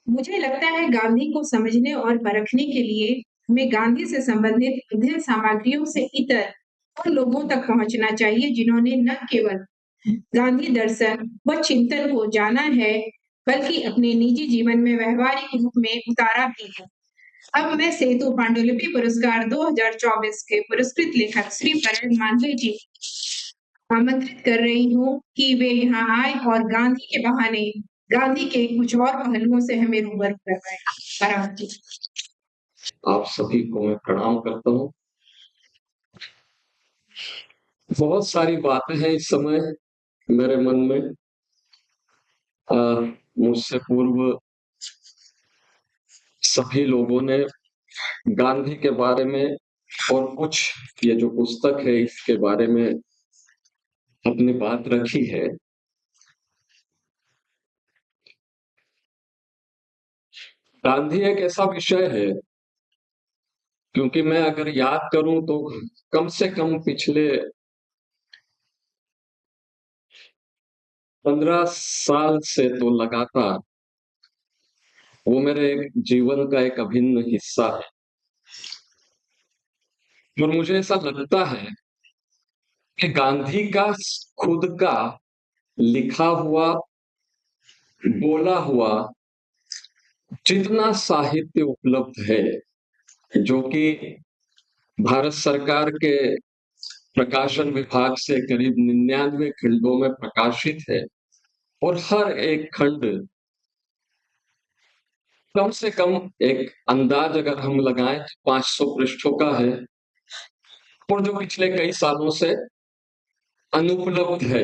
मुझे लगता है गांधी को समझने और परखने के लिए हमें गांधी से संबंधित अध्ययन सामग्रियों से इतर उन लोगों तक पहुंचना चाहिए जिन्होंने न केवल गांधी दर्शन व चिंतन को जाना है बल्कि अपने निजी जीवन में व्यवहारिक रूप में उतारा भी है। अब मैं सेतु पांडुलिपि पुरस्कार 2024 के पुरस्कृत लेखक श्री परेम मांडवी जी आमंत्रित कर रही हूँ कि वे यहाँ आए और गांधी के बहाने गांधी के कुछ और पहलुओं से हमें रूबरू करवाएं। पराग जी। आप सभी को मैं प्रणाम करता हूँ। बहुत सारी बातें हैं इस समय मेरे मन में। मुझसे पूर्व सभी लोगों ने गांधी के बारे में और कुछ ये जो पुस्तक है इसके बारे में अपनी बात रखी है। गांधी एक ऐसा विषय है, क्योंकि मैं अगर याद करूं तो कम से कम पिछले 15 साल से तो लगातार वो मेरे जीवन का एक अभिन्न हिस्सा है। और मुझे ऐसा लगता है कि गांधी का खुद का लिखा हुआ, बोला हुआ जितना साहित्य उपलब्ध है, जो कि भारत सरकार के प्रकाशन विभाग से करीब 99 खंडों में प्रकाशित है, और हर एक खंड कम से कम एक अंदाज अगर हम लगाएं 500 पृष्ठों का है, और जो पिछले कई सालों से अनुपलब्ध है।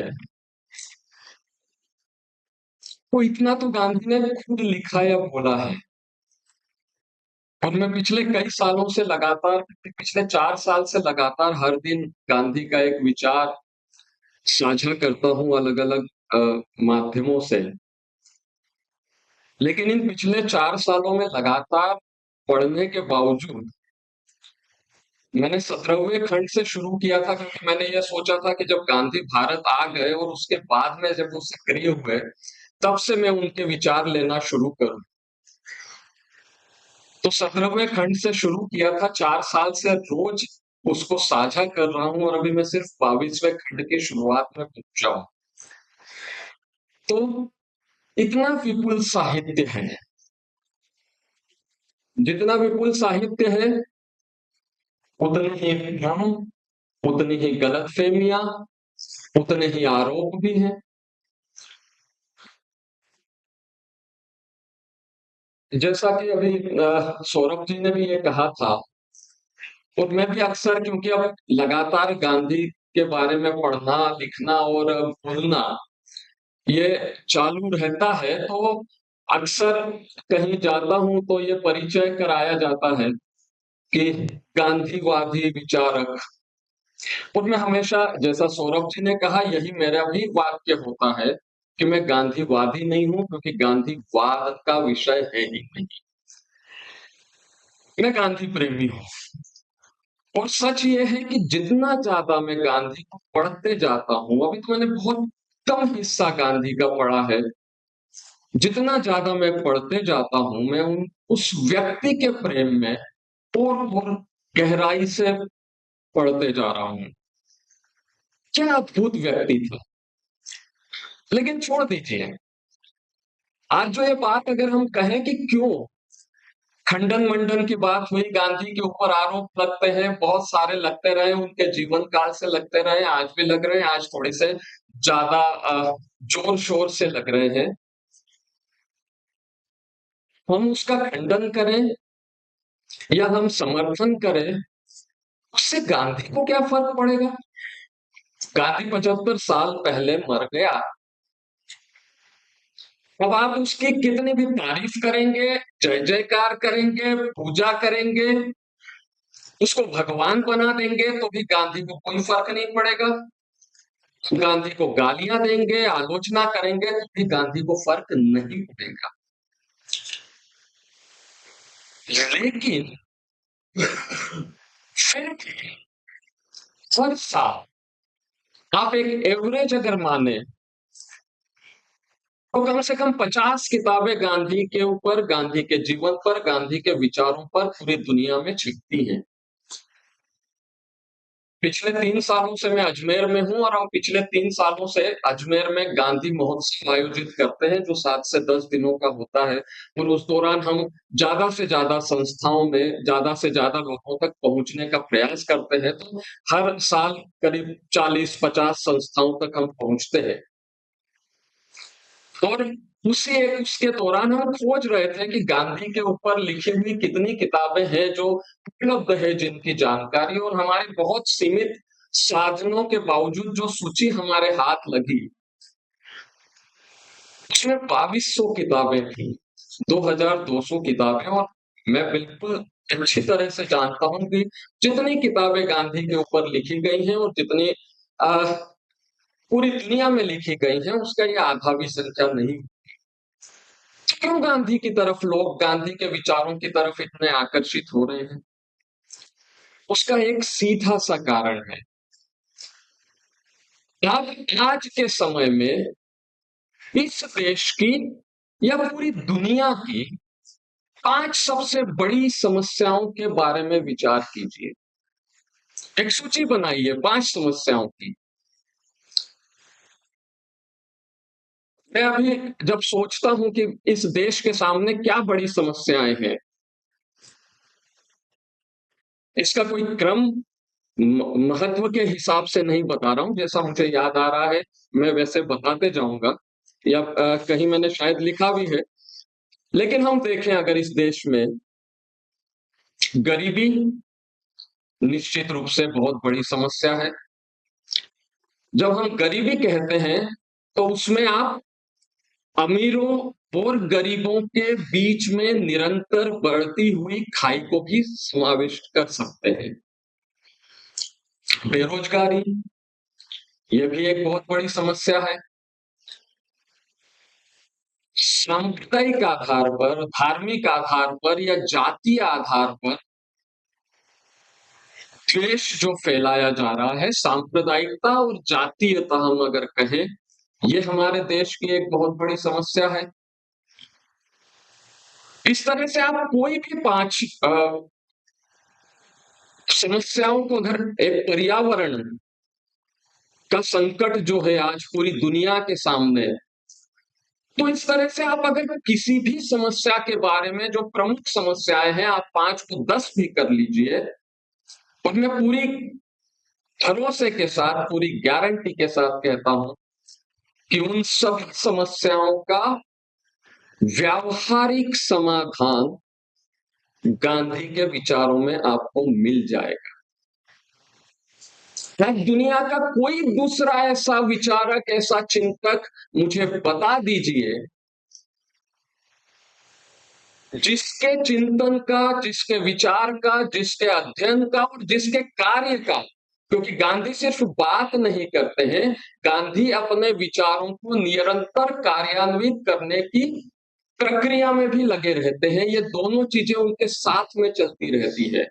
तो इतना तो गांधी ने खुद लिखा या बोला है। और मैं पिछले कई सालों से लगातार, पिछले 4 साल से लगातार हर दिन गांधी का एक विचार साझा करता हूँ अलग अलग माध्यमों से। लेकिन इन पिछले 4 सालों में लगातार पढ़ने के बावजूद मैंने 17वें खंड से शुरू किया था, क्योंकि मैंने यह सोचा था कि जब गांधी भारत आ गए और उसके बाद में जब वो सक्रिय हुए, तब से मैं उनके विचार लेना शुरू करूं। तो 17वें खंड से शुरू किया था, 4 साल से रोज उसको साझा कर रहा हूं, और अभी मैं सिर्फ 22वें खंड की शुरुआत में पहुंचा हूं। तो इतना विपुल साहित्य है, जितना विपुल साहित्य है उतने ही भ्रम, उतनी ही गलतफहमियां, उतने ही आरोप भी हैं। जैसा कि अभी सौरभ जी ने भी ये कहा था, और मैं भी अक्सर, क्योंकि अब लगातार गांधी के बारे में पढ़ना, लिखना और बोलना ये चालू रहता है, तो अक्सर कहीं जाता हूं तो ये परिचय कराया जाता है कि गांधीवादी विचारक। और मैं हमेशा, जैसा सौरभ जी ने कहा, यही मेरा भी वाक्य होता है कि मैं गांधीवादी नहीं हूं, क्योंकि गांधीवाद का विषय है ही नहीं। मैं गांधी प्रेमी हूं। और सच ये है कि जितना ज्यादा मैं गांधी को पढ़ते जाता हूं, अभी तो मैंने बहुत कम हिस्सा गांधी का पढ़ा है, जितना ज्यादा मैं पढ़ते जाता हूं, मैं उस व्यक्ति के प्रेम में और गहराई से पढ़ते जा रहा हूं। क्या अद्भुत व्यक्ति था। लेकिन छोड़ दीजिए, आज जो ये बात अगर हम कहें कि क्यों खंडन मंडन की बात हुई, गांधी के ऊपर आरोप लगते हैं, बहुत सारे लगते रहे, उनके जीवन काल से लगते रहे, आज भी लग रहे हैं, आज थोड़े से ज्यादा जोर शोर से लग रहे हैं। हम उसका खंडन करें या हम समर्थन करें, उससे गांधी को क्या फर्क पड़ेगा। गांधी 75 साल पहले मर गया। अब आप उसकी कितनी भी तारीफ करेंगे, जय जयकार करेंगे, पूजा करेंगे, उसको भगवान बना देंगे, तो भी गांधी को कोई फर्क नहीं पड़ेगा। गांधी को गालियां देंगे, आलोचना करेंगे, तो भी गांधी को फर्क नहीं पड़ेगा। लेकिन फिर भी हर साल आप एक एवरेज अगर माने, तो कम से कम 50 किताबें गांधी के ऊपर, गांधी के जीवन पर, गांधी के विचारों पर पूरी दुनिया में छिपती हैं। पिछले 3 सालों से मैं अजमेर में हूँ और हम पिछले 3 सालों से अजमेर में गांधी महोत्सव आयोजित करते हैं, जो 7 से 10 दिनों का होता है और उस दौरान हम ज़्यादा से ज़्यादा संस्थाओं में, ज़्यादा से ज़्यादा लोगों तक पहुँचने का प्रयास करते हैं। तो हर साल करीब 40-50 संस्थाओं तक हम पहुँचते हैं। और उसके दौरान हम खोज रहे थे कि गांधी के ऊपर लिखी हुई कितनी किताबें हैं जो उपलब्ध है, जिनकी जानकारी, और हमारे बहुत सीमित साधनों के बावजूद जो सूची हमारे हाथ लगी, उसमें 2200 किताबें थी, 2200 किताबें। और मैं बिल्कुल अच्छी तरह से जानता हूं कि जितनी किताबें गांधी के ऊपर लिखी गई हैं और जितनी पूरी दुनिया में लिखी गई हैं, उसका ये आधा भी संख्या नहीं। क्यों गांधी की तरफ लोग, गांधी के विचारों की तरफ इतने आकर्षित हो रहे हैं? उसका एक सीधा सा कारण है। आज के समय में इस देश की या पूरी दुनिया की 5 सबसे बड़ी समस्याओं के बारे में विचार कीजिए। एक सूची बनाइए 5 समस्याओं की। मैं अभी जब सोचता हूं कि इस देश के सामने क्या बड़ी समस्याएं हैं, इसका कोई क्रम महत्व के हिसाब से नहीं बता रहा हूं, जैसा मुझे याद आ रहा है मैं वैसे बताते जाऊंगा, या कहीं मैंने शायद लिखा भी है। लेकिन हम देखें, अगर इस देश में गरीबी निश्चित रूप से बहुत बड़ी समस्या है। जब हम गरीबी कहते हैं तो उसमें आप अमीरों और गरीबों के बीच में निरंतर बढ़ती हुई खाई को भी समाविष्ट कर सकते हैं। बेरोजगारी, ये भी एक बहुत बड़ी समस्या है। सांप्रदायिक आधार पर, धार्मिक आधार पर या जातीय आधार पर द्वेष जो फैलाया जा रहा है, सांप्रदायिकता और जातीयता हम अगर कहें, ये हमारे देश की एक बहुत बड़ी समस्या है। इस तरह से आप कोई भी 5 समस्याओं को, अगर एक पर्यावरण का संकट जो है आज पूरी दुनिया के सामने, तो इस तरह से आप अगर किसी भी समस्या के बारे में, जो प्रमुख समस्याएं हैं, आप 5 को 10 भी कर लीजिए, और मैं पूरी भरोसे के साथ, पूरी गारंटी के साथ कहता हूं कि उन सब समस्याओं का व्यावहारिक समाधान गांधी के विचारों में आपको मिल जाएगा। दुनिया का कोई दूसरा ऐसा विचारक, ऐसा चिंतक मुझे बता दीजिए जिसके चिंतन का, जिसके विचार का, जिसके अध्ययन का और जिसके कार्य का, क्योंकि गांधी सिर्फ बात नहीं करते हैं, गांधी अपने विचारों को निरंतर कार्यान्वित करने की प्रक्रिया में भी लगे रहते हैं। ये दोनों चीजें उनके साथ में चलती रहती है।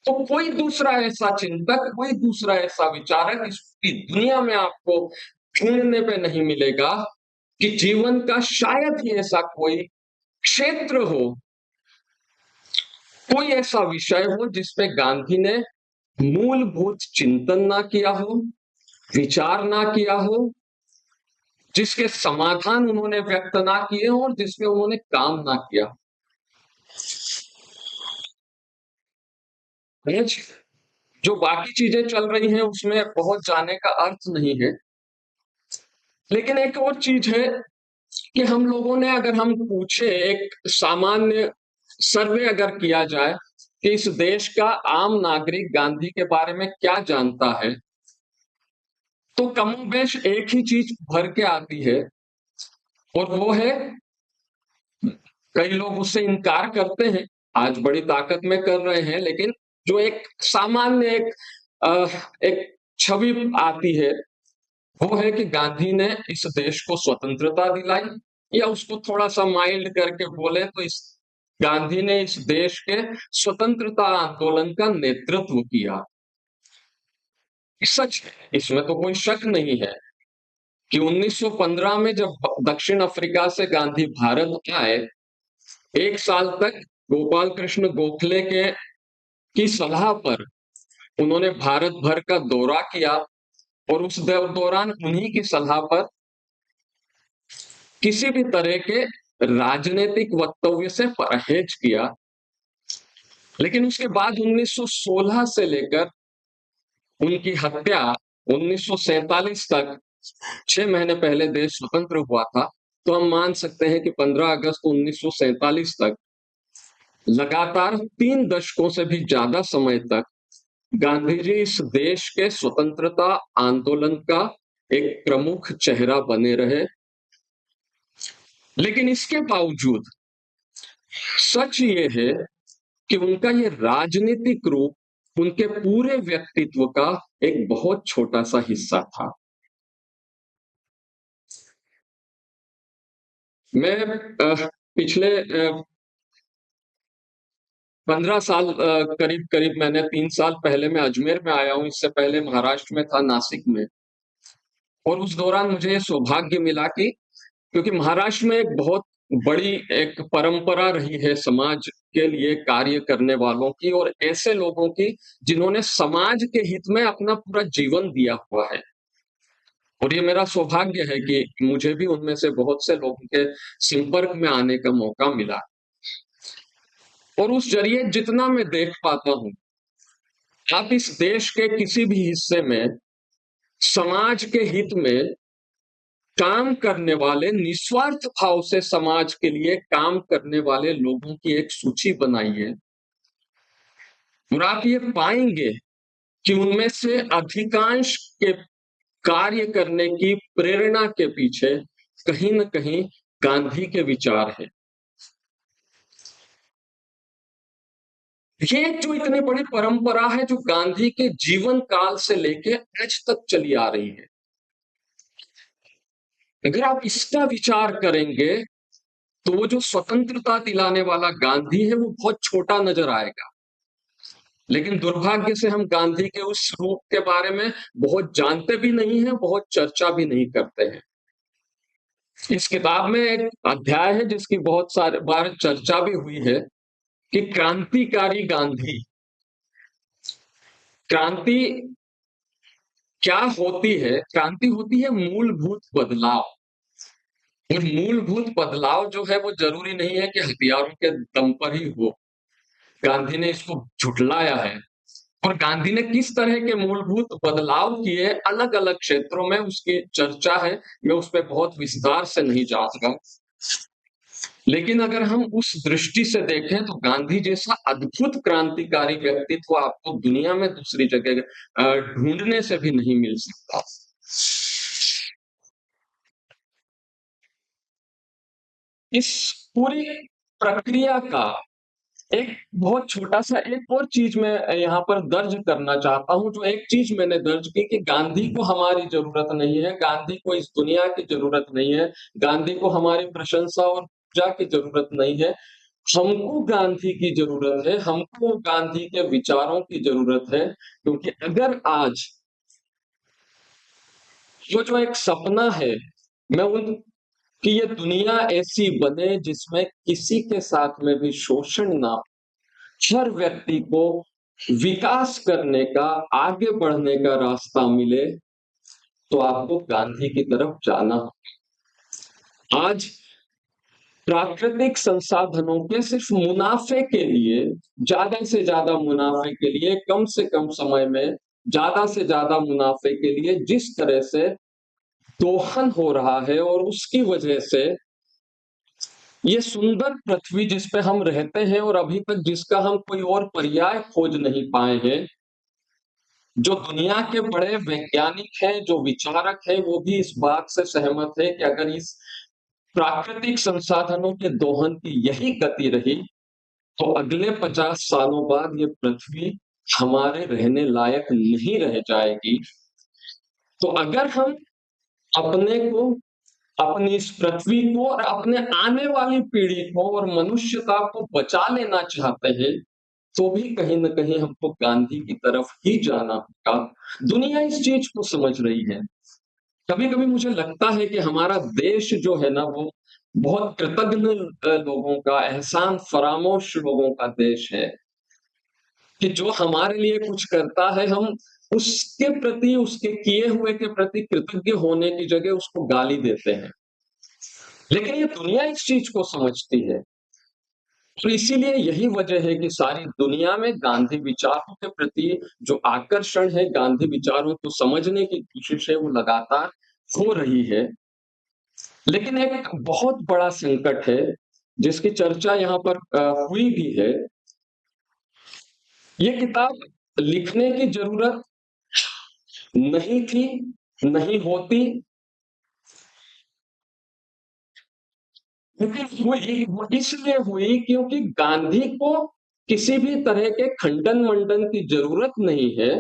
तो कोई दूसरा ऐसा चिंतक, कोई दूसरा ऐसा विचारक इस पूरी दुनिया में आपको ढूंढने पे नहीं मिलेगा कि जीवन का शायद ही ऐसा कोई क्षेत्र हो, कोई ऐसा विषय हो जिसपे गांधी ने मूलभूत चिंतन ना किया हो, विचार ना किया हो, जिसके समाधान उन्होंने व्यक्त ना किए हो और जिसमें उन्होंने काम ना किया। जो बाकी चीजें चल रही हैं उसमें बहुत जाने का अर्थ नहीं है। लेकिन एक और चीज है कि हम लोगों ने, अगर हम पूछे, एक सामान्य सर्वे अगर किया जाए कि इस देश का आम नागरिक गांधी के बारे में क्या जानता है, तो कमोबेश एक ही चीज भर के आती है, और वो है, कई लोग उससे इनकार करते हैं, आज बड़ी ताकत में कर रहे हैं, लेकिन जो एक सामान्य एक छवि आती है, वो है कि गांधी ने इस देश को स्वतंत्रता दिलाई, या उसको थोड़ा सा माइल्ड करके बोले तो इस गांधी ने इस देश के स्वतंत्रता आंदोलन का नेतृत्व किया। सच है, इसमें तो कोई शक नहीं है। कि 1915 में जब दक्षिण अफ्रीका से गांधी भारत आए, 1 साल तक गोपाल कृष्ण गोखले की सलाह पर उन्होंने भारत भर का दौरा किया और उस दौरान उन्हीं की सलाह पर किसी भी तरह के राजनीतिक वक्तव्य से परहेज किया। लेकिन उसके बाद 1916 से लेकर उनकी हत्या 1947 तक, 6 महीने पहले देश स्वतंत्र हुआ था, तो हम मान सकते हैं कि 15 अगस्त 1947 तक लगातार 3 दशकों से भी ज्यादा समय तक गांधी जी इस देश के स्वतंत्रता आंदोलन का एक प्रमुख चेहरा बने रहे। लेकिन इसके बावजूद सच ये है कि उनका ये राजनीतिक रूप उनके पूरे व्यक्तित्व का एक बहुत छोटा सा हिस्सा था। मैं पिछले 15 साल करीब मैंने 3 साल पहले मैं अजमेर में आया हूँ, इससे पहले महाराष्ट्र में था, नासिक में। और उस दौरान मुझे ये सौभाग्य मिला कि क्योंकि महाराष्ट्र में एक बहुत बड़ी एक परंपरा रही है समाज के लिए कार्य करने वालों की और ऐसे लोगों की जिन्होंने समाज के हित में अपना पूरा जीवन दिया हुआ है। और ये मेरा सौभाग्य है कि मुझे भी उनमें से बहुत से लोगों के संपर्क में आने का मौका मिला। और उस जरिए जितना मैं देख पाता हूँ, आप इस देश के किसी भी हिस्से में समाज के हित में काम करने वाले, निस्वार्थ भाव से समाज के लिए काम करने वाले लोगों की एक सूची बनाइए और आप ये पाएंगे कि उनमें से अधिकांश के कार्य करने की प्रेरणा के पीछे कहीं न कहीं गांधी के विचार है। ये जो इतनी बड़ी परंपरा है जो गांधी के जीवन काल से लेके आज तक चली आ रही है, अगर आप इसका विचार करेंगे तो वो जो स्वतंत्रता दिलाने वाला गांधी है वो बहुत छोटा नजर आएगा। लेकिन दुर्भाग्य से हम गांधी के उस रूप के बारे में बहुत जानते भी नहीं है, बहुत चर्चा भी नहीं करते हैं। इस किताब में एक अध्याय है जिसकी बहुत सारे बार चर्चा भी हुई है कि क्रांतिकारी गांधी। क्रांति क्या होती है? क्रांति होती है मूलभूत बदलाव। और मूलभूत बदलाव जो है वो जरूरी नहीं है कि हथियारों के दम पर ही हो। गांधी ने इसको झुठलाया है और गांधी ने किस तरह के मूलभूत बदलाव किए अलग अलग क्षेत्रों में उसकी चर्चा है। मैं उस पर बहुत विस्तार से नहीं जाऊंगा, लेकिन अगर हम उस दृष्टि से देखें तो गांधी जैसा अद्भुत क्रांतिकारी व्यक्तित्व आपको दुनिया में दूसरी जगह ढूंढने से भी नहीं मिल सकता। इस पूरी प्रक्रिया का एक बहुत छोटा सा एक और चीज मैं यहाँ पर दर्ज करना चाहता हूँ। जो एक चीज मैंने दर्ज की कि गांधी को हमारी जरूरत नहीं है, गांधी को इस दुनिया की जरूरत नहीं है, गांधी को हमारी प्रशंसा और पूजा की जरूरत नहीं है। हमको गांधी की जरूरत है, हमको गांधी के विचारों की जरूरत है। क्योंकि अगर आज वो जो एक सपना है, मैं उन कि ये दुनिया ऐसी बने जिसमें किसी के साथ में भी शोषण ना हो, हर व्यक्ति को विकास करने का, आगे बढ़ने का रास्ता मिले, तो आपको गांधी की तरफ जाना होगा। आज प्राकृतिक संसाधनों के सिर्फ मुनाफे के लिए, ज्यादा से ज्यादा मुनाफे के लिए, कम से कम समय में ज्यादा से ज्यादा मुनाफे के लिए जिस तरह से दोहन हो रहा है और उसकी वजह से ये सुंदर पृथ्वी जिस पे हम रहते हैं और अभी तक जिसका हम कोई और पर्याय खोज नहीं पाए हैं, जो दुनिया के बड़े वैज्ञानिक हैं, जो विचारक हैं, वो भी इस बात से सहमत है कि अगर इस प्राकृतिक संसाधनों के दोहन की यही गति रही तो अगले 50 सालों बाद ये पृथ्वी हमारे रहने लायक नहीं रह जाएगी। तो अगर हम अपने को, अपनी इस पृथ्वी को और अपने आने वाली पीढ़ी को और मनुष्यता को बचा लेना चाहते हैं, तो भी कहीं न कहीं हमको गांधी की तरफ ही जाना होगा। दुनिया इस चीज को समझ रही है। कभी कभी मुझे लगता है कि हमारा देश जो है ना वो बहुत कृतज्ञ लोगों का, एहसान फरामोश लोगों का देश है, कि जो हमारे लिए कुछ करता है हम उसके प्रति, उसके किए हुए के प्रति कृतज्ञ होने की जगह उसको गाली देते हैं। लेकिन ये दुनिया इस चीज को समझती है, तो इसीलिए यही वजह है कि सारी दुनिया में गांधी विचारों के प्रति जो आकर्षण है, गांधी विचारों को समझने की कोशिश है, वो लगातार हो रही है। लेकिन एक बहुत बड़ा संकट है जिसकी चर्चा यहाँ पर हुई भी है। ये किताब लिखने की जरूरत नहीं थी, नहीं होती, क्योंकि वो इसलिए हुई क्योंकि गांधी को किसी भी तरह के खंडन मंडन की जरूरत नहीं है।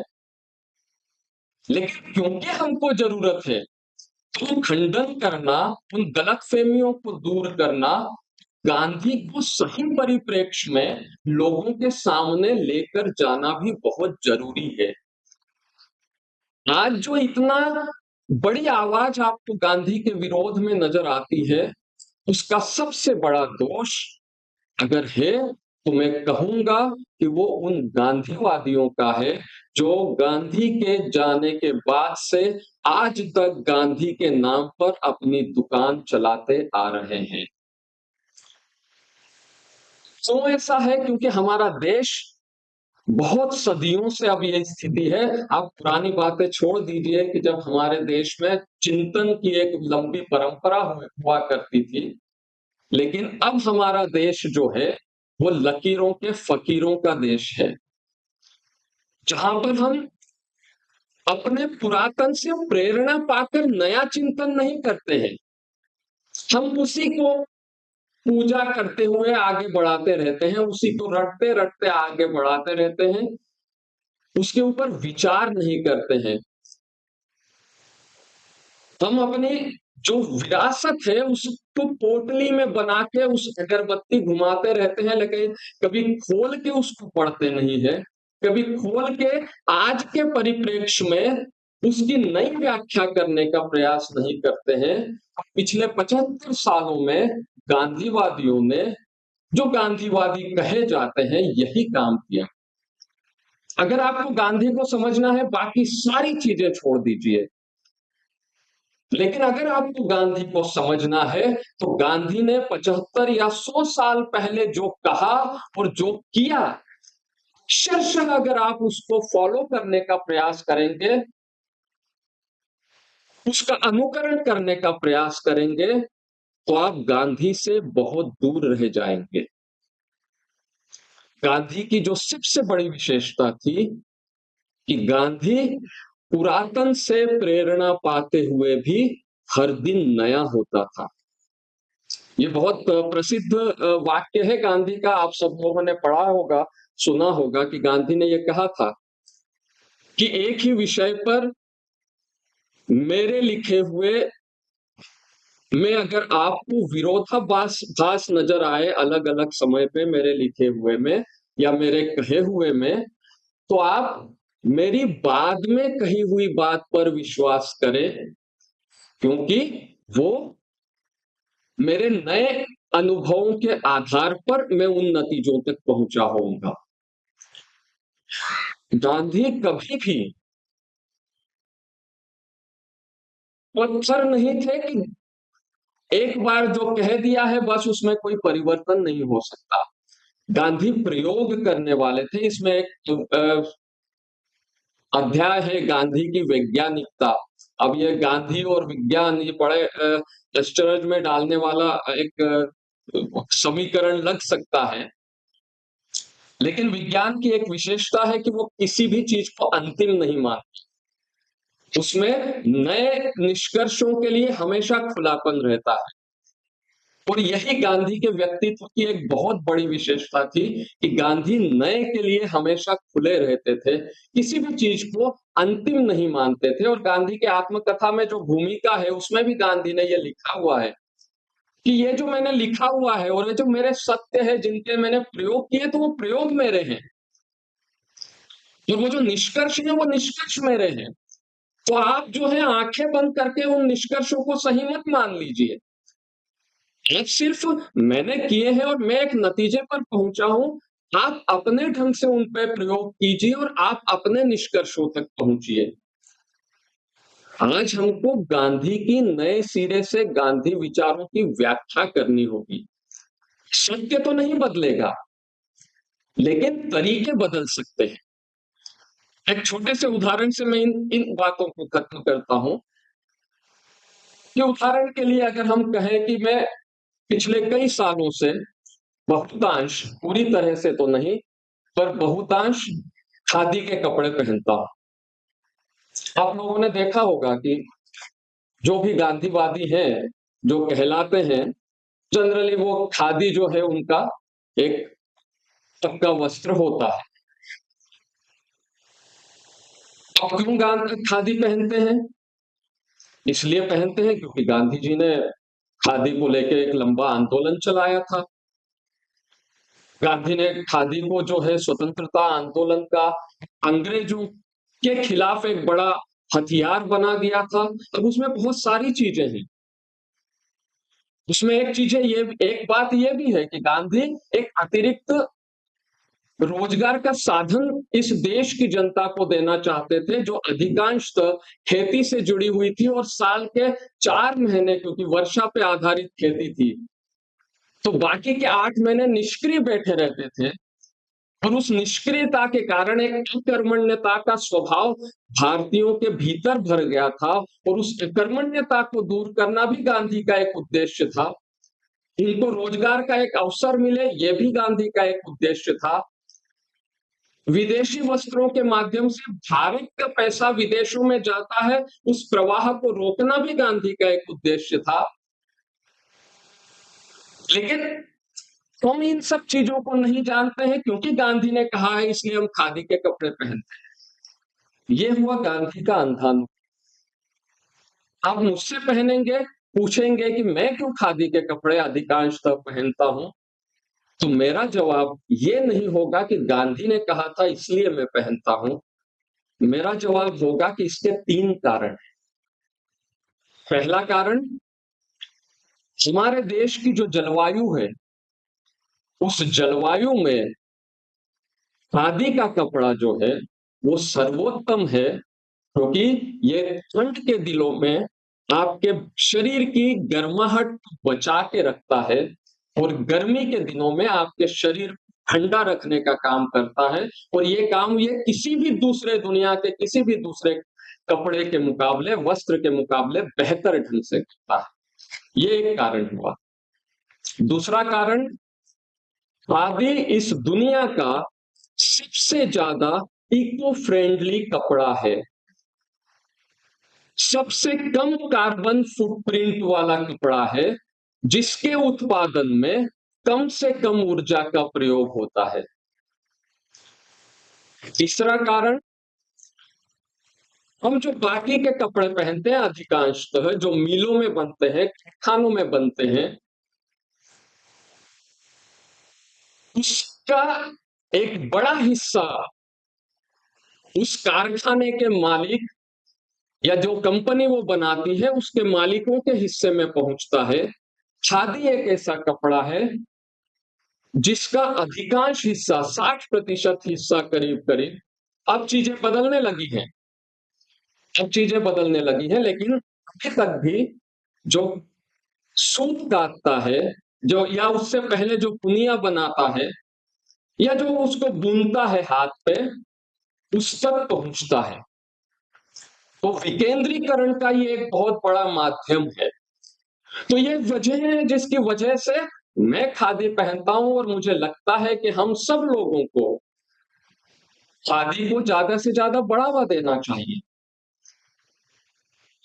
लेकिन क्योंकि हमको जरूरत है, तो खंडन करना, उन गलतफहमियों को दूर करना, गांधी को सही परिप्रेक्ष्य में लोगों के सामने लेकर जाना भी बहुत जरूरी है। आज जो इतना बड़ी आवाज आपको गांधी के विरोध में नजर आती है, उसका सबसे बड़ा दोष अगर है तो मैं कहूंगा कि वो उन गांधीवादियों का है जो गांधी के जाने के बाद से आज तक गांधी के नाम पर अपनी दुकान चलाते आ रहे हैं। क्यों ऐसा है? क्योंकि हमारा देश बहुत सदियों से अब ये स्थिति है। आप पुरानी बातें छोड़ दीजिए कि जब हमारे देश में चिंतन की एक लंबी परंपरा हुआ करती थी, लेकिन अब हमारा देश जो है वो लकीरों के फकीरों का देश है, जहां पर हम अपने पुरातन से प्रेरणा पाकर नया चिंतन नहीं करते हैं। हम उसी को पूजा करते हुए आगे बढ़ाते रहते हैं, उसी को रटते रटते आगे बढ़ाते रहते हैं, उसके ऊपर विचार नहीं करते हैं। हम अपनी जो विरासत है उसको पोटली में बना के उस अगरबत्ती घुमाते रहते हैं, लेकिन कभी खोल के उसको पढ़ते नहीं है, कभी खोल के आज के परिप्रेक्ष्य में उसकी नई व्याख्या करने का प्रयास नहीं करते हैं। पिछले 75 सालों में गांधीवादियों ने, जो गांधीवादी कहे जाते हैं, यही काम किया। अगर आपको गांधी को समझना है, बाकी सारी चीजें छोड़ दीजिए। लेकिन अगर आपको गांधी को समझना है तो गांधी ने 75 या 100 साल पहले जो कहा और जो किया, अक्षरशः अगर आप उसको फॉलो करने का प्रयास करेंगे, उसका अनुकरण करने का प्रयास करेंगे, तो आप गांधी से बहुत दूर रह जाएंगे। गांधी की जो सबसे बड़ी विशेषता थी कि गांधी पुरातन से प्रेरणा पाते हुए भी हर दिन नया होता था। ये बहुत प्रसिद्ध वाक्य है गांधी का, आप सब लोगों ने पढ़ा होगा, सुना होगा कि गांधी ने यह कहा था कि एक ही विषय पर मेरे लिखे हुए में अगर आपको विरोधाभास नजर आए अलग अलग समय पे मेरे लिखे हुए में या मेरे कहे हुए में, तो आप मेरी बाद में कही हुई बात पर विश्वास करें, क्योंकि वो मेरे नए अनुभवों के आधार पर मैं उन नतीजों तक पहुंचा होऊंगा। गांधी कभी भी पत्थर नहीं थे कि एक बार जो कह दिया है बस उसमें कोई परिवर्तन नहीं हो सकता। गांधी प्रयोग करने वाले थे। इसमें एक अध्याय है गांधी की वैज्ञानिकता। अब ये गांधी और विज्ञान ये बड़े अचरज में डालने वाला एक समीकरण लग सकता है, लेकिन विज्ञान की एक विशेषता है कि वो किसी भी चीज को अंतिम नहीं मानता। उसमें नए निष्कर्षों के लिए हमेशा खुलापन रहता है। और यही गांधी के व्यक्तित्व की एक बहुत बड़ी विशेषता थी कि गांधी नए के लिए हमेशा खुले रहते थे, किसी भी चीज को अंतिम नहीं मानते थे। और गांधी के आत्मकथा में जो भूमिका है उसमें भी गांधी ने यह लिखा हुआ है कि ये जो मैंने लिखा हुआ है और ये जो मेरे सत्य है जिनके मैंने प्रयोग किए, तो वो प्रयोग मेरे हैं, और वो जो निष्कर्ष है वो निष्कर्ष मेरे हैं। तो आप जो है आंखें बंद करके उन निष्कर्षों को सही मत मान लीजिए। आप सिर्फ मैंने किए हैं और मैं एक नतीजे पर पहुंचा हूं, आप अपने ढंग से उन पे प्रयोग कीजिए और आप अपने निष्कर्षों तक पहुंचिए। आज हमको गांधी की नए सिरे से गांधी विचारों की व्याख्या करनी होगी। सत्य तो नहीं बदलेगा, लेकिन तरीके बदल सकते हैं। एक छोटे से उदाहरण से मैं इन बातों को खत्म करता हूं कि उदाहरण के लिए अगर हम कहें कि मैं पिछले कई सालों से बहुतांश, पूरी तरह से तो नहीं, पर बहुतांश खादी के कपड़े पहनता हूं। आप लोगों ने देखा होगा कि जो भी गांधीवादी हैं, जो कहलाते हैं, जनरली वो खादी जो है उनका एक पक्का वस्त्र होता है। अब क्यों खादी पहनते हैं? इसलिए पहनते हैं क्योंकि गांधी जी ने खादी को लेके एक लंबा आंदोलन चलाया था। गांधी ने खादी को जो है स्वतंत्रता आंदोलन का अंग्रेजों के खिलाफ एक बड़ा हथियार बना दिया था। अब उसमें बहुत सारी चीजें हैं। उसमें एक बात ये भी है कि गांधी एक अतिरिक्त रोजगार का साधन इस देश की जनता को देना चाहते थे, जो अधिकांशतः खेती से जुड़ी हुई थी और साल के 4 महीने, क्योंकि वर्षा पे आधारित खेती थी, तो बाकी के 8 महीने निष्क्रिय बैठे रहते थे। और उस निष्क्रियता के कारण एक अकर्मण्यता का स्वभाव भारतीयों के भीतर भर गया था, और उस अकर्मण्यता को दूर करना भी गांधी का एक उद्देश्य था। इनको रोजगार का एक अवसर मिले, यह भी गांधी का एक उद्देश्य था। विदेशी वस्त्रों के माध्यम से भारत का पैसा विदेशों में जाता है, उस प्रवाह को रोकना भी गांधी का एक उद्देश्य था। लेकिन हम इन सब चीजों को नहीं जानते हैं, क्योंकि गांधी ने कहा है इसलिए हम खादी के कपड़े पहनते हैं। ये हुआ गांधी का अंधानुमान। आप मुझसे पहनेंगे, पूछेंगे कि मैं क्यों खादी के कपड़े अधिकांशतः पहनता हूं, तो मेरा जवाब ये नहीं होगा कि गांधी ने कहा था इसलिए मैं पहनता हूं। मेरा जवाब होगा कि इसके 3 कारण हैं। पहला कारण, हमारे देश की जो जलवायु है, उस जलवायु में खादी का कपड़ा जो है वो सर्वोत्तम है, क्योंकि ये ठंड के दिनों में आपके शरीर की गर्माहट बचा के रखता है, और गर्मी के दिनों में आपके शरीर ठंडा रखने का काम करता है। और ये काम ये किसी भी दूसरे दुनिया के किसी भी दूसरे कपड़े के मुकाबले, वस्त्र के मुकाबले बेहतर ढंग से करता है। ये एक कारण हुआ। दूसरा कारण, खादी इस दुनिया का सबसे ज्यादा इको फ्रेंडली कपड़ा है, सबसे कम कार्बन फुटप्रिंट वाला कपड़ा है, जिसके उत्पादन में कम से कम ऊर्जा का प्रयोग होता है। तीसरा कारण, हम जो बाकी के कपड़े पहनते हैं अधिकांशतः जो मिलों में बनते हैं, कारखानों में बनते हैं, उसका एक बड़ा हिस्सा उस कारखाने के मालिक या जो कंपनी वो बनाती है उसके मालिकों के हिस्से में पहुंचता है। खादी एक ऐसा कपड़ा है जिसका अधिकांश हिस्सा, 60% हिस्सा करीब करीब, अब चीजें बदलने लगी हैं, लेकिन अभी तक भी जो सूत काटता है, जो या उससे पहले जो पुनिया बनाता है, या जो उसको बुनता है हाथ पे, उस तक पहुंचता है। तो विकेंद्रीकरण का ये एक बहुत बड़ा माध्यम है। तो ये वजह है जिसकी वजह से मैं खादी पहनता हूं, और मुझे लगता है कि हम सब लोगों को खादी को ज्यादा से ज्यादा बढ़ावा देना चाहिए।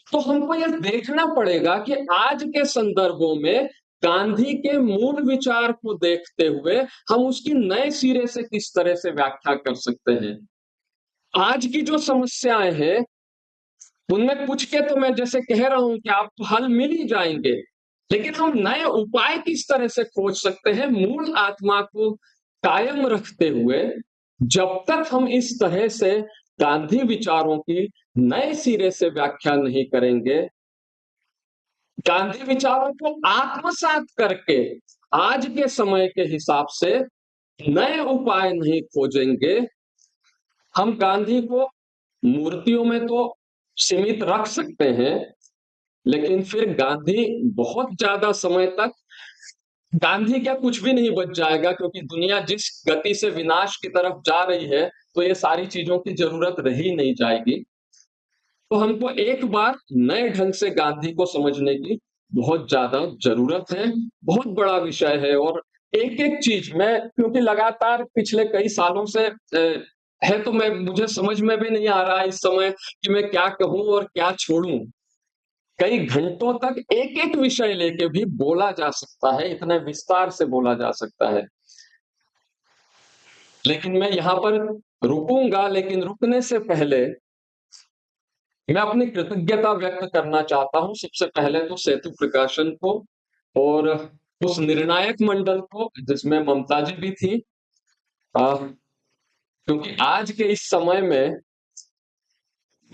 तो हमको यह देखना पड़ेगा कि आज के संदर्भों में गांधी के मूल विचार को देखते हुए हम उसकी नए सिरे से किस तरह से व्याख्या कर सकते हैं। आज की जो समस्याएं हैं उनमें कुछ के तो मैं जैसे कह रहा हूं कि आपको हल मिल ही जाएंगे, लेकिन हम नए उपाय किस तरह से खोज सकते हैं मूल आत्मा को कायम रखते हुए। जब तक हम इस तरह से गांधी विचारों की नए सिरे से व्याख्या नहीं करेंगे, गांधी विचारों को आत्मसात करके आज के समय के हिसाब से नए उपाय नहीं खोजेंगे, हम गांधी को मूर्तियों में तो सीमित रख सकते हैं, लेकिन फिर गांधी बहुत ज्यादा समय तक गांधी क्या कुछ भी नहीं बच जाएगा, क्योंकि दुनिया जिस गति से विनाश की तरफ जा रही है, तो ये सारी चीजों की जरूरत रही नहीं जाएगी। तो हमको एक बार नए ढंग से गांधी को समझने की बहुत ज्यादा जरूरत है। बहुत बड़ा विषय है और एक-एक चीज मैं क्योंकि लगातार पिछले कई सालों से है तो मैं मुझे समझ में भी नहीं आ रहा है इस समय कि मैं क्या कहूँ और क्या छोड़ूँ। कई घंटों तक एक-एक विषय लेके भी बोला जा सकता है, इतने विस्तार से बोला जा सकता है। लेकिन मैं यहाँ पर रुकूँगा, लेकिन रुकने से पहले मैं अपनी कृतज्ञता व्यक्त करना चाहता हूँ, सबसे पहले तो सेतु प्रकाशन को और उस निर्णायक मंडल को जिसमें ममता जी भी थी। क्योंकि आज के इस समय में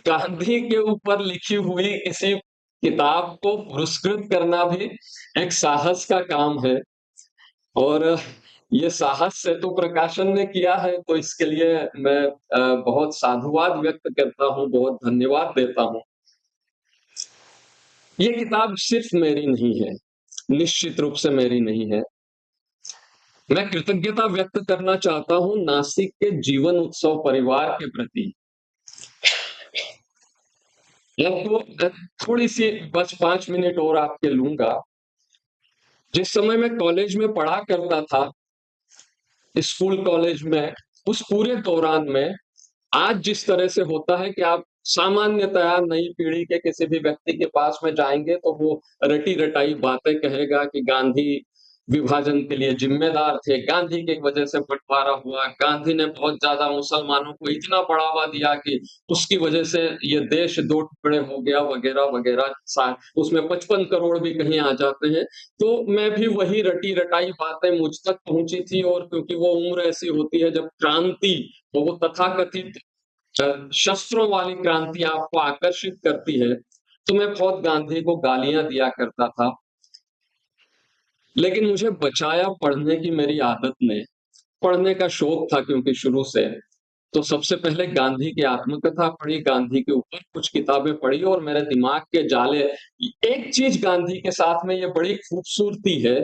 गांधी के ऊपर लिखी हुई किसी किताब को पुरस्कृत करना भी एक साहस का काम है और ये साहस सेतु प्रकाशन ने किया है, तो इसके लिए मैं बहुत साधुवाद व्यक्त करता हूँ, बहुत धन्यवाद देता हूँ। ये किताब सिर्फ मेरी नहीं है, निश्चित रूप से मेरी नहीं है। मैं कृतज्ञता व्यक्त करना चाहता हूँ नासिक के जीवन उत्सव परिवार के प्रति। आपको थोड़ी सी बस 5 मिनट और आपके लूंगा। जिस समय मैं कॉलेज में पढ़ा करता था, स्कूल कॉलेज में, उस पूरे दौरान में आज जिस तरह से होता है कि आप सामान्यतया नई पीढ़ी के किसी भी व्यक्ति के पास में जाएँगे तो वो रटी-रटाई बातें कहेगा कि गांधी विभाजन के लिए जिम्मेदार थे, गांधी की वजह से बँटवारा हुआ, गांधी ने बहुत ज़्यादा मुसलमानों को इतना बढ़ावा दिया कि उसकी वजह से ये देश 2 टुकड़े हो गया वगैरह-वगैरह सा उसमें 55 करोड़ भी कहीं आ जाते हैं। तो मैं भी वही रटी-रटाई बातें मुझ तक पहुँची थी और क्योंकि वो उम्र ऐसी होती है जब क्रांति और वो तथाकथित शस्त्रों वाली क्रांति आपको आकर्षित करती है, तो मैं बहुत गांधी को गालियाँ दिया करता था। लेकिन मुझे बचाया पढ़ने की मेरी आदत ने। पढ़ने का शौक था क्योंकि शुरू से। तो सबसे पहले गांधी की आत्मकथा पढ़ी, गांधी के ऊपर कुछ किताबें पढ़ी और मेरे दिमाग के जाले एक चीज़ गांधी के साथ में ये बड़ी खूबसूरती है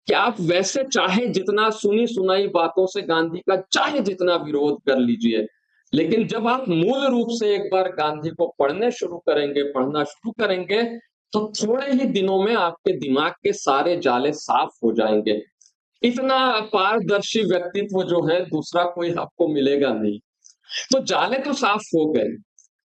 कि आप वैसे चाहे जितना सुनी-सुनाई बातों से गांधी का चाहे जितना विरोध कर लीजिए, लेकिन जब आप मूल रूप से एक बार गांधी को पढ़ने शुरू करेंगे, पढ़ना शुरू करेंगे, तो थोड़े ही दिनों में आपके दिमाग के सारे जाले साफ हो जाएँगे। इतना पारदर्शी व्यक्तित्व जो है दूसरा कोई आपको मिलेगा नहीं। तो जाले तो साफ हो गए,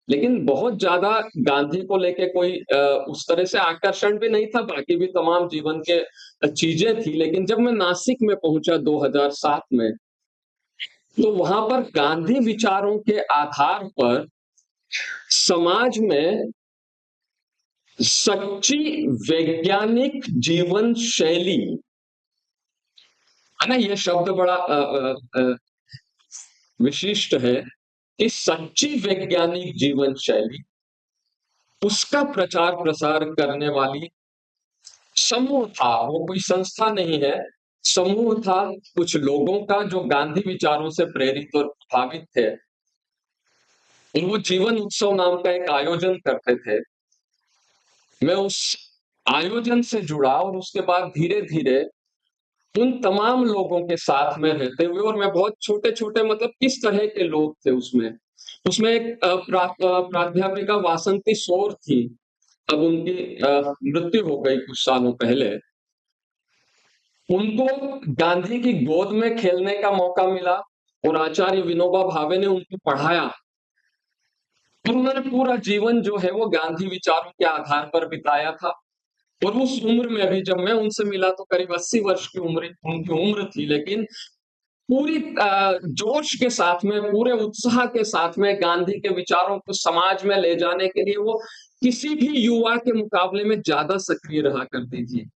लेकिन बहुत ज़्यादा गांधी को लेके कोई उस तरह से आकर्षण भी नहीं था, बाकी भी तमाम जीवन के चीज़ें थी। लेकिन जब मैं नासिक में पहुँचा 2007 में, तो वहाँ पर गांधी विचारों के आधार पर समाज में सच्ची वैज्ञानिक जीवन शैली, है ना? ये शब्द बड़ा विशिष्ट है कि सच्ची वैज्ञानिक जीवन शैली, उसका प्रचार-प्रसार करने वाली समूह था, वो कोई संस्था नहीं है, समूह था कुछ लोगों का जो गांधी विचारों से प्रेरित और प्रभावित थे। और वो जीवन उत्सव नाम का एक आयोजन करते थे। मैं उस आयोजन से जुड़ा और उसके बाद धीरे-धीरे उन तमाम लोगों के साथ में रहते हुए और मैं बहुत छोटे-छोटे मतलब किस तरह के लोग थे उसमें। उसमें एक प्राध्यापिका वासंती सोर थी, अब उनकी मृत्यु हो गई कुछ सालों पहले। उनको गांधी की गोद में खेलने का मौका मिला और आचार्य विनोबा भावे ने उनको पढ़ाया। और उन्होंने पूरा जीवन जो है वो गांधी विचारों के आधार पर बिताया था। और उस उम्र में भी जब मैं उनसे मिला तो करीब 80 वर्ष की उनकी उम्र थी, लेकिन पूरी जोश के साथ में, पूरे उत्साह के साथ में गांधी के विचारों को समाज में ले जाने के लिए वो किसी भी युवा के मुकाबले में ज़्यादा सक्रिय रहा करती थी।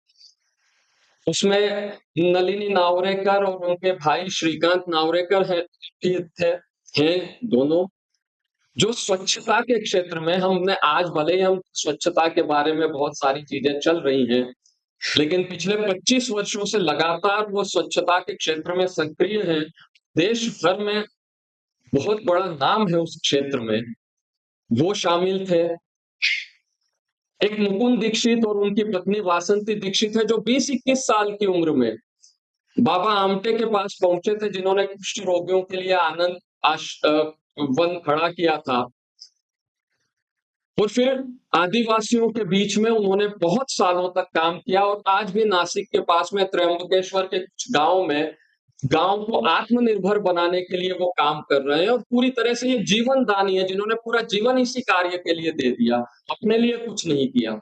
उसमें नलिनी नावरेकर और उनके भाई श्रीकांत नावरेकर हैं, थे दोनों। जो स्वच्छता के क्षेत्र में हमने आज भले ही हम स्वच्छता के बारे में बहुत सारी चीजें चल रही हैं, लेकिन पिछले 25 वर्षों से लगातार वो स्वच्छता के क्षेत्र में सक्रिय है। देश भर में बहुत बड़ा नाम है उस क्षेत्र में। वो शामिल थे। एक मुकुंद दीक्षित और उनकी पत्नी वासंती दीक्षित है, जो 20-21 साल की उम्र में बाबा आमटे के पास पहुंचे थे, जिन्होंने कुष्ठ रोगियों के लिए आनंद वन खड़ा किया था। और फिर आदिवासियों के बीच में उन्होंने बहुत सालों तक काम किया और आज भी नासिक के पास में त्र्यंबकेश्वर के कुछ गांव में गांव को आत्मनिर्भर बनाने के लिए वो काम कर रहे हैं और पूरी तरह से ये जीवन दानी है, जिन्होंने पूरा जीवन इसी कार्य के लिए दे दिया, अपने लिए कुछ नहीं किया।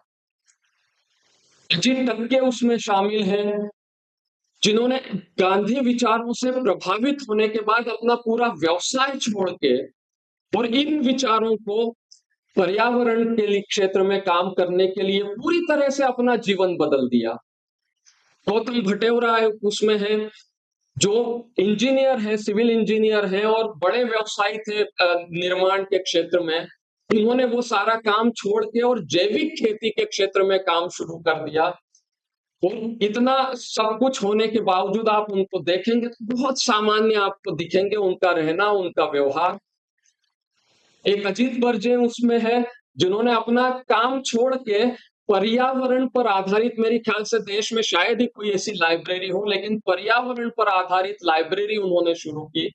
अजीत टक्के उसमें शामिल हैं, जिन्होंने गांधी विचारों से प्रभावित होने के बाद अपना पूरा व्यवसाय छोड़ के और इन विचारों को पर्यावरण के लिए क्षेत्र में काम करने के लिए पूरी तरह से अपना जीवन बदल दिया। गौतम भटेवरा उसमें है, जो इंजीनियर है, सिविल इंजीनियर है और बड़े व्यवसायी थे निर्माण के क्षेत्र में। उन्होंने वो सारा काम छोड़ के और जैविक खेती के क्षेत्र में काम शुरू कर दिया। और इतना सब कुछ होने के बावजूद आप उनको देखेंगे तो बहुत सामान्य आपको दिखेंगे, उनका रहना, उनका व्यवहार। एक अजीत बर्जे उसमें है, जिन्होंने अपना काम छोड़ के पर्यावरण पर आधारित, मेरे ख्याल से देश में शायद ही कोई ऐसी लाइब्रेरी हो, लेकिन पर्यावरण पर आधारित लाइब्रेरी उन्होंने शुरू की।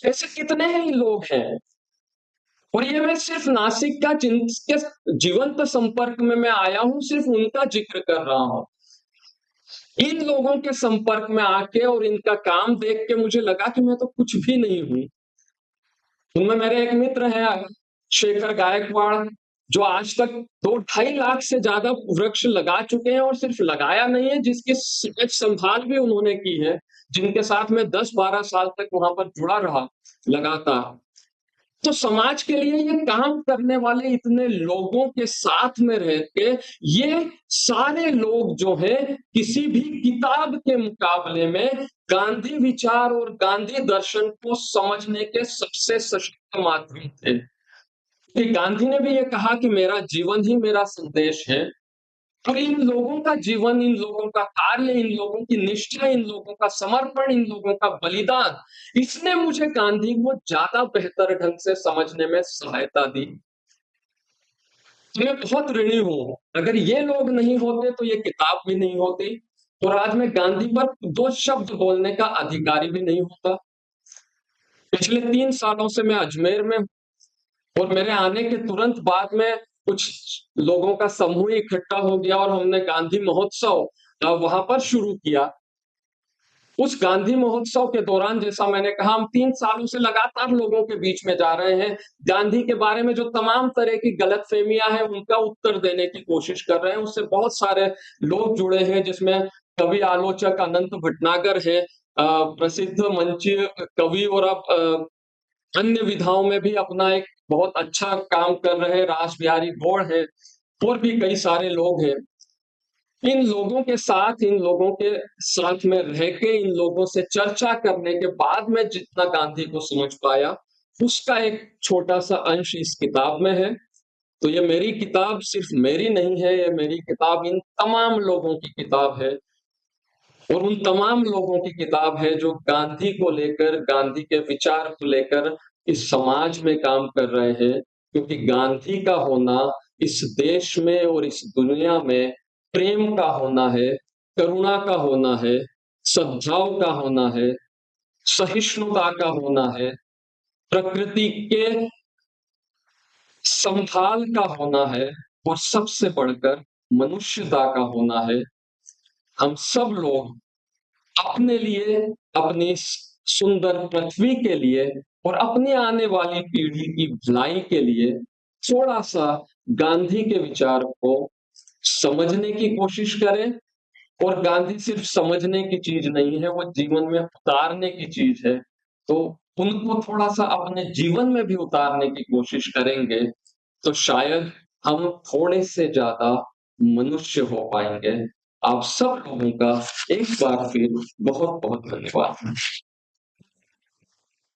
ऐसे कितने ही लोग हैं। और ये मैं सिर्फ नासिक का जिनके जीवंत संपर्क में मैं आया हूं, सिर्फ उनका जिक्र कर रहा हूं। इन लोगों के संपर्क में आके और इनका काम देख के मुझे लगा कि मैं तो कुछ भी नहीं हूं। उनमें मेरे एक मित्र हैं शेखर गायकवाड़, जो आज तक 2-2.5 लाख से ज्यादा वृक्ष लगा चुके हैं और सिर्फ लगाया नहीं है, जिसकी सेहत संभाल भी उन्होंने की है, जिनके साथ में 10-12 साल तक वहां पर जुड़ा रहा लगातार। तो समाज के लिए ये काम करने वाले इतने लोगों के साथ में रह के ये सारे लोग जो हैं किसी भी किताब के मुकाबले में गांधी विचार और गांधी दर्शन को समझने के सबसे सशक्त माध्यम थे। कि गांधी ने भी ये कहा कि मेरा जीवन ही मेरा संदेश है। और इन लोगों का जीवन, इन लोगों का कार्य, इन लोगों की निष्ठा, इन लोगों का समर्पण, इन लोगों का बलिदान, इसने मुझे गांधी को ज्यादा बेहतर ढंग से समझने में सहायता दी। मैं बहुत ऋणी हूं। अगर ये लोग नहीं होते तो ये किताब भी नहीं होती और आज मैं गांधी पर 2 शब्द बोलने का अधिकारी भी नहीं होता। पिछले 3 सालों से मैं अजमेर में, और मेरे आने के तुरंत बाद में कुछ लोगों का समूह इकट्ठा हो गया और हमने गांधी महोत्सव वहां पर शुरू किया। उस गांधी महोत्सव के दौरान, जैसा मैंने कहा, हम 3 सालों से लगातार लोगों के बीच में जा रहे हैं। गांधी के बारे में जो तमाम तरह की गलतफहमियां हैं, उनका उत्तर देने की कोशिश कर रहे हैं। उससे बहुत सारे लोग जुड़े हैं, जिसमें कवि आलोचक अनंत भटनागर है, प्रसिद्ध मंचीय कवि, और अब अन्य विधाओं में भी अपना एक बहुत अच्छा काम कर रहे रास बिहारी गौड़ है, और भी कई सारे लोग हैं। इन लोगों के साथ, इन लोगों के साथ में रह के, इन लोगों से चर्चा करने के बाद में जितना गांधी को समझ पाया, उसका एक छोटा सा अंश इस किताब में है। तो ये मेरी किताब सिर्फ मेरी नहीं है, ये मेरी किताब इन तमाम लोगों की किताब है, और उन तमाम लोगों की किताब है जो गांधी को लेकर, गांधी के विचार को लेकर इस समाज में काम कर रहे हैं। क्योंकि गांधी का होना इस देश में और इस दुनिया में प्रेम का होना है, करुणा का होना है, सद्भाव का होना है, सहिष्णुता का होना है, प्रकृति के संभाल का होना है, और सबसे बढ़कर मनुष्यता का होना है। हम सब लोग अपने लिए, अपनी सुंदर पृथ्वी के लिए और अपनी आने वाली पीढ़ी की भलाई के लिए थोड़ा सा गांधी के विचार को समझने की कोशिश करें। और गांधी सिर्फ समझने की चीज नहीं है, वो जीवन में उतारने की चीज है। तो उनको थोड़ा सा अपने जीवन में भी उतारने की कोशिश करेंगे तो शायद हम थोड़े से ज्यादा मनुष्य हो पाएंगे। आप सब लोगों का एक बार फिर बहुत बहुत धन्यवाद।